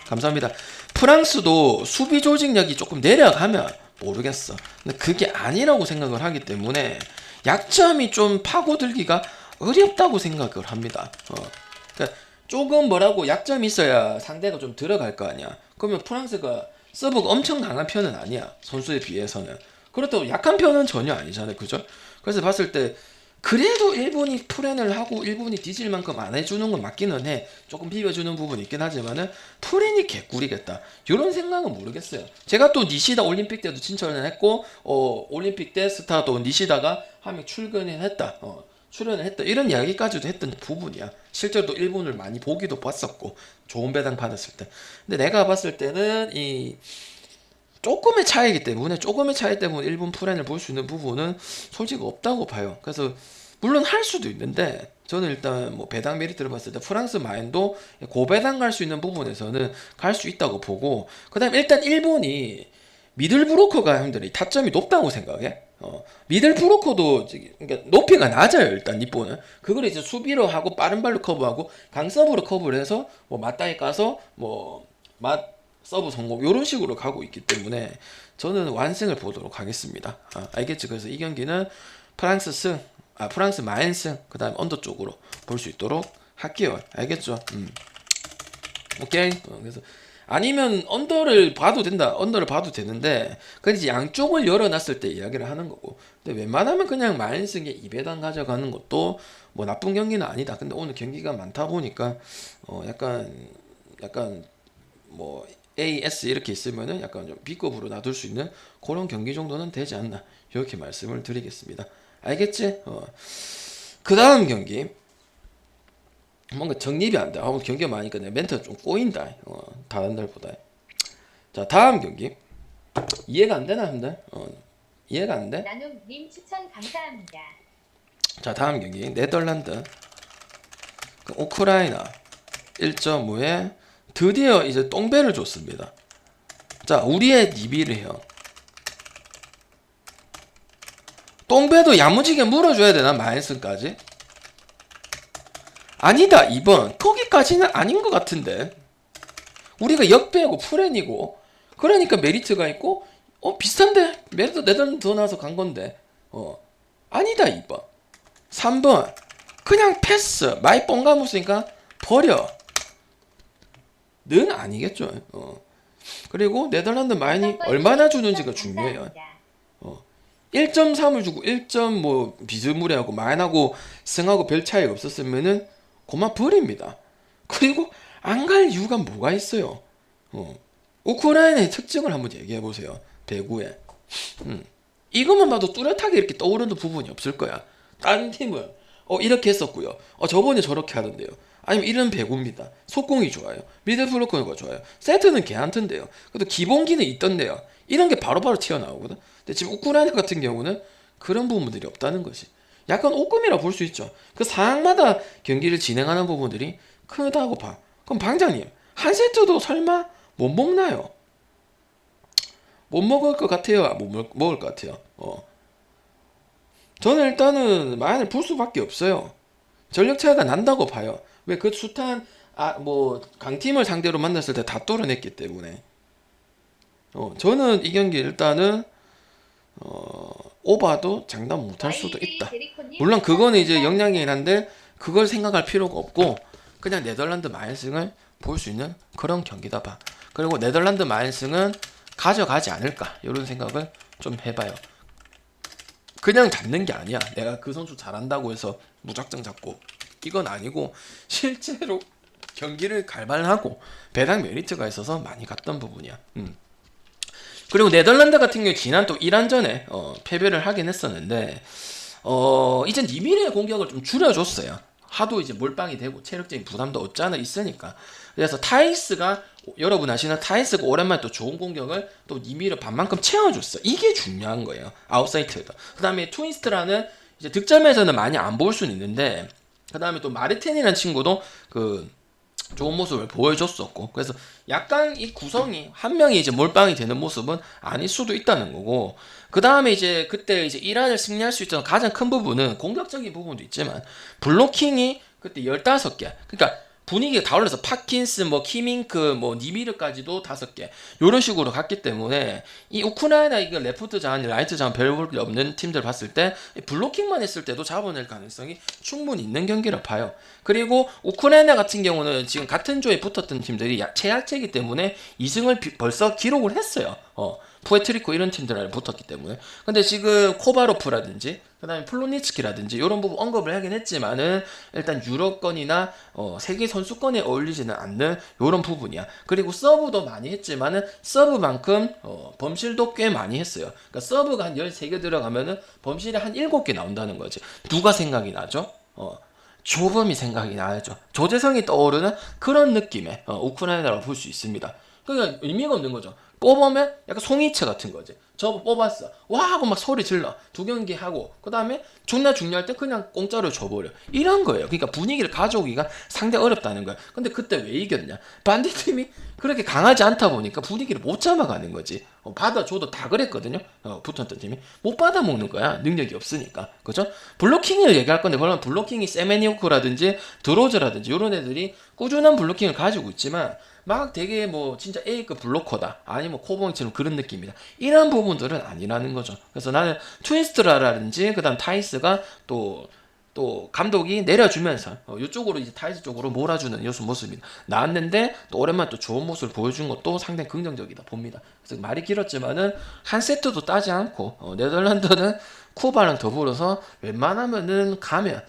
감사합니다. 프랑스도 수비 조직력이 조금 내려가면 모르겠어. 근데 그게 아니라고 생각을 하기 때문에 약점이 좀 파고들기가 어렵다고 생각을 합니다. 그러니까 조금 뭐라고 약점이 있어야 상대가 좀 들어갈 거 아니야. 그러면 프랑스가 서브가 엄청 강한 편은 아니야. 선수에 비해서는. 그렇다고 약한 편은 전혀 아니잖아요. 그죠? 그래서 봤을 때 그래도 일본이 프렌을 하고 일본이 뒤질 만큼 안 해주는 건 맞기는 해. 조금 비벼주는 부분이 있긴 하지만은 프렌이 개꿀이겠다. 이런 생각은 모르겠어요. 제가 또 니시다 올림픽 때도 친천을 했고 올림픽 때 스타도 니시다가 한 명 출연을 했다. 이런 이야기까지도 했던 부분이야. 실제로 또 일본을 많이 보기도 봤었고 좋은 배당 받았을 때. 근데 내가 봤을 때는 이 조금의 차이기 때문에 일본 프렌을 볼 수 있는 부분은 솔직히 없다고 봐요. 그래서 물론 할 수도 있는데 저는 일단 뭐 배당 메리트를 봤을 때 프랑스 마인도 고배당 갈 수 있는 부분에서는 갈 수 있다고 보고, 그다음에 일단 일본이 미들 브로커가 형들이 타점이 높다고 생각해. 미들 브로커도 그러니까 높이가 낮아요. 일단 니뽀는 그걸 이제 수비로 하고 빠른 발로 커브하고 강서브로 커브를 해서 뭐 맞다이 까서 서브 성공 이런 식으로 가고 있기 때문에 저는 완승을 보도록 하겠습니다. 알겠지? 그래서 이 경기는 프랑스 마인승 그다음 언더 쪽으로 볼 수 있도록 할게요. 알겠죠? 오케이. 그래서 아니면 언더를 봐도 된다. 언더를 봐도 되는데 그건 이제 양쪽을 열어놨을 때 이야기를 하는 거고. 근데 웬만하면 그냥 마이너스에 2배당 가져가는 것도 뭐 나쁜 경기는 아니다. 근데 오늘 경기가 많다 보니까 약간 뭐 A, S 이렇게 있으면은 약간 좀 B급으로 놔둘 수 있는 그런 경기 정도는 되지 않나 이렇게 말씀을 드리겠습니다. 알겠지? 그 다음 경기 뭔가 정립이 안 돼. 경기가 많으니까 내 멘트가 좀 꼬인다. 다른 날보다. 자, 다음 경기 이해가 안 되나 형들? 이해가 안 돼? 나눔님 추천 감사합니다. 자, 다음 경기 네덜란드 그 우크라이나 1.5에 드디어 이제 똥배를 줬습니다. 자, 우리의 니비르형 똥배도 야무지게 물어줘야 되나? 마이너스까지? 아니다. 2번 거기까지는 아닌 것 같은데 우리가 역배하고 프렌이고 그러니까 메리트가 있고 비슷한데 메리트 네덜란드 더 나와서 간 건데 아니다. 2번 3번 그냥 패스 마이 뻥가무스니까 버려 는 아니겠죠. 그리고 네덜란드 마인이 얼마나 주는지가 중요해요. 1.3을 주고 1점 뭐 비스무리하고 마인하고 승하고 별 차이가 없었으면은 그만 버립니다. 그리고 안 갈 이유가 뭐가 있어요? 우크라이나의 특징을 한번 얘기해 보세요. 배구에 이것만 봐도 뚜렷하게 이렇게 떠오르는 부분이 없을 거야. 다른 팀은 이렇게 했었고요. 저번에 저렇게 하던데요. 아니면 이런 배구입니다. 속공이 좋아요. 미들블로커가 좋아요. 세트는 괜찮던데요. 그래도 기본기는 있던데요. 이런 게 바로바로 튀어나오거든. 근데 지금 우크라이나 같은 경우는 그런 부분들이 없다는 것이 약간 오금이라 볼 수 있죠. 그 상황마다 경기를 진행하는 부분들이 크다고 봐. 그럼 방장님 한 세트도 설마 못 먹나요? 못 먹을 것 같아요? 못 먹을 것 같아요? 저는 일단은 마인을 볼 수밖에 없어요. 전력 차이가 난다고 봐요. 왜 그 숱한 뭐 강팀을 상대로 만났을 때 다 뚫어냈기 때문에 저는 이 경기 일단은 오바도 장담 못할 수도 있다. 물론 그거는 이제 역량이긴 한데 그걸 생각할 필요가 없고 그냥 네덜란드 마인승을 볼 수 있는 그런 경기다 봐. 그리고 네덜란드 마인승은 가져가지 않을까 이런 생각을 좀 해봐요. 그냥 잡는 게 아니야. 내가 그 선수 잘한다고 해서 무작정 잡고 이건 아니고 실제로 경기를 갈발하고 배당 메리트가 있어서 많이 갔던 부분이야. 그리고 네덜란드 같은 경우 지난 또 1안전에 패배를 하긴 했었는데 이제 니미르의 공격을 좀 줄여줬어요. 하도 이제 몰빵이 되고 체력적인 부담도 없지 않아 있으니까. 그래서 타이스가 여러분 아시는 타이스가 오랜만에 또 좋은 공격을 또 니미르 반만큼 채워줬어. 이게 중요한 거예요. 아웃사이트에다. 그 다음에 트윈스트라는 이제 득점에서는 많이 안 볼 수는 있는데 그 다음에 또 마르텐이라는 친구도 그 좋은 모습을 보여줬었고 그래서 약간 이 구성이 한 명이 이제 몰빵이 되는 모습은 아닐 수도 있다는 거고 그 다음에 이제 그때 이제 1안을 승리할 수 있던 가장 큰 부분은 공격적인 부분도 있지만 블로킹이 그때 15개 그러니까 분위기가 다 올라서 파킨스 뭐 키밍크 뭐 니미르까지도 5개 요런 식으로 갔기 때문에 이 우크라이나 이거 레프트 장 라이트 장 별 볼 게 없는 팀들 봤을 때 블로킹만 했을 때도 잡아낼 가능성이 충분히 있는 경기라 봐요. 그리고 우크라이나 같은 경우는 지금 같은 조에 붙었던 팀들이 최약체이기 때문에 2승을 벌써 기록을 했어요. 푸에트리코 이런 팀들하고 붙었기 때문에. 근데 지금 코바로프라든지 그 다음에 플로니츠키라든지 이런 부분 언급을 하긴 했지만은 일단 유럽권이나 세계 선수권에 어울리지는 않는 이런 부분이야. 그리고 서브도 많이 했지만은 서브만큼 범실도 꽤 많이 했어요. 그러니까 서브가 한 13개 들어가면은 범실이 한 7개 나온다는 거지. 누가 생각이 나죠? 조범이 생각이 나죠. 조재성이 떠오르는 그런 느낌의 우크라이나라고 볼 수 있습니다. 그러니까 의미가 없는 거죠. 뽑으면 약간 송이채 같은 거지. 저 뽑았어. 와 하고 막 소리 질러. 2경기 하고 그 다음에 존나 중요할 때 그냥 공짜로 줘버려. 이런 거예요. 그러니까 분위기를 가져오기가 상당히 어렵다는 거야. 근데 그때 왜 이겼냐? 반대팀이 그렇게 강하지 않다 보니까 분위기를 못 잡아가는 거지. 받아줘도 다 그랬거든요. 붙었던 팀이. 못 받아먹는 거야. 능력이 없으니까. 그죠? 블로킹을 얘기할 건데 물론 블로킹이 세메니오크라든지 드로즈라든지 이런 애들이 꾸준한 블로킹을 가지고 있지만 막 되게 뭐 진짜 A급 블로커다 아니면 코봉이처럼 그런 느낌이다 이런 부분들은 아니라는 거죠. 그래서 나는 트윈스트라든지 그 다음 타이스가 또 또 감독이 내려주면서 이쪽으로 이제 타이즈 쪽으로 몰아주는 요소 모습이 나왔는데 또 오랜만에 또 좋은 모습을 보여준 것도 상당히 긍정적이다 봅니다. 그래서 말이 길었지만은 한 세트도 따지 않고 네덜란드는 쿠바랑 더불어서 웬만하면은 가면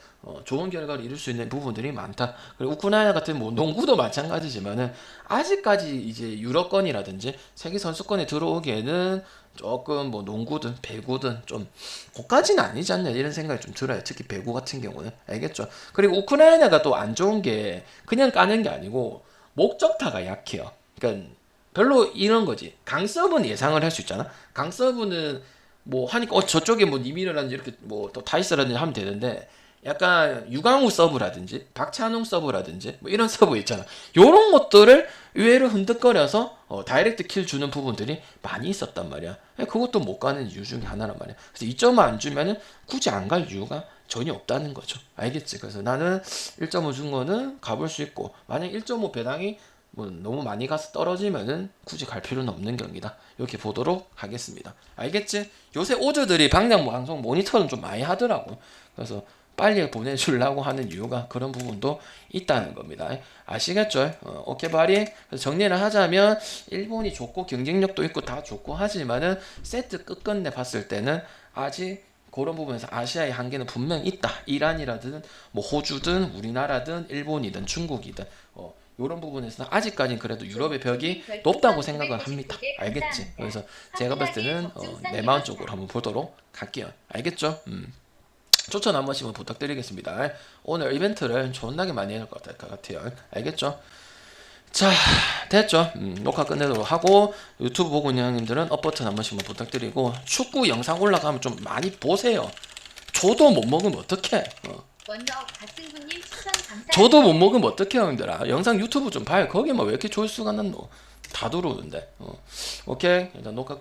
좋은 결과를 이룰 수 있는 부분들이 많다. 그리고 우크라이나 같은 뭐 농구도 마찬가지지만은 아직까지 이제 유럽권이라든지 세계 선수권에 들어오기에는 조금 뭐 농구든 배구든 좀 그까지는 아니지 않냐 이런 생각이 좀 들어요. 특히 배구 같은 경우는 알겠죠. 그리고 우크라이나가 또 안 좋은 게 그냥 까는 게 아니고 목적타가 약해요. 그러니까 별로 이런 거지. 강서브는 예상을 할 수 있잖아. 강서브는 뭐 하니까 저쪽에 뭐 니미르라든지 이렇게 뭐 또 다이스라든지 하면 되는데 약간 유강우 서브라든지 박찬웅 서브라든지 뭐 이런 서브 있잖아. 요런 것들을 의외로 흔들거려서 다이렉트 킬 주는 부분들이 많이 있었단 말이야. 그것도 못 가는 이유 중에 하나란 말이야. 그래서 2점을 안 주면은 굳이 안 갈 이유가 전혀 없다는 거죠. 알겠지? 그래서 나는 1점을 준 거는 가볼 수 있고 만약 1.5 배당이 뭐 너무 많이 가서 떨어지면은 굳이 갈 필요는 없는 경기다. 이렇게 보도록 하겠습니다. 알겠지? 요새 오저들이 방향 방송 모니터는 좀 많이 하더라고. 그래서 빨리 보내주려고 하는 이유가 그런 부분도 있다는 겁니다. 아시겠죠? 오케바리. 그래서 정리를 하자면 일본이 좋고 경쟁력도 있고 다 좋고 하지만은 세트 끝끝내 봤을 때는 아직 그런 부분에서 아시아의 한계는 분명히 있다. 이란이라든 뭐 호주든 우리나라든 일본이든 중국이든 이런 부분에서는 아직까지는 그래도 유럽의 벽이 높다고 생각을 합니다. 알겠지? 그래서 제가 봤을 때는 내 마음 쪽으로 한번 보도록 할게요. 알겠죠? 추천 한 번씩은 부탁드리겠습니다. 오늘 이벤트를 존나게 많이 해야 될 것 같아요. 알겠죠? 자, 됐죠? 녹화 끝내도록 하고 유튜브 보고 있는 형님들은 업 버튼 한 번씩만 부탁드리고 축구 영상 올라가면 좀 많이 보세요. 저도 못 먹으면 어떡해? 원더 갓승구님 추천 감사합니다. 저도 못 먹으면 어떡해 형님들아. 영상 유튜브 좀 봐요. 거기만 왜 이렇게 조회수가 났노? 다 들어오는데. 오케이, 일단 녹화 끝.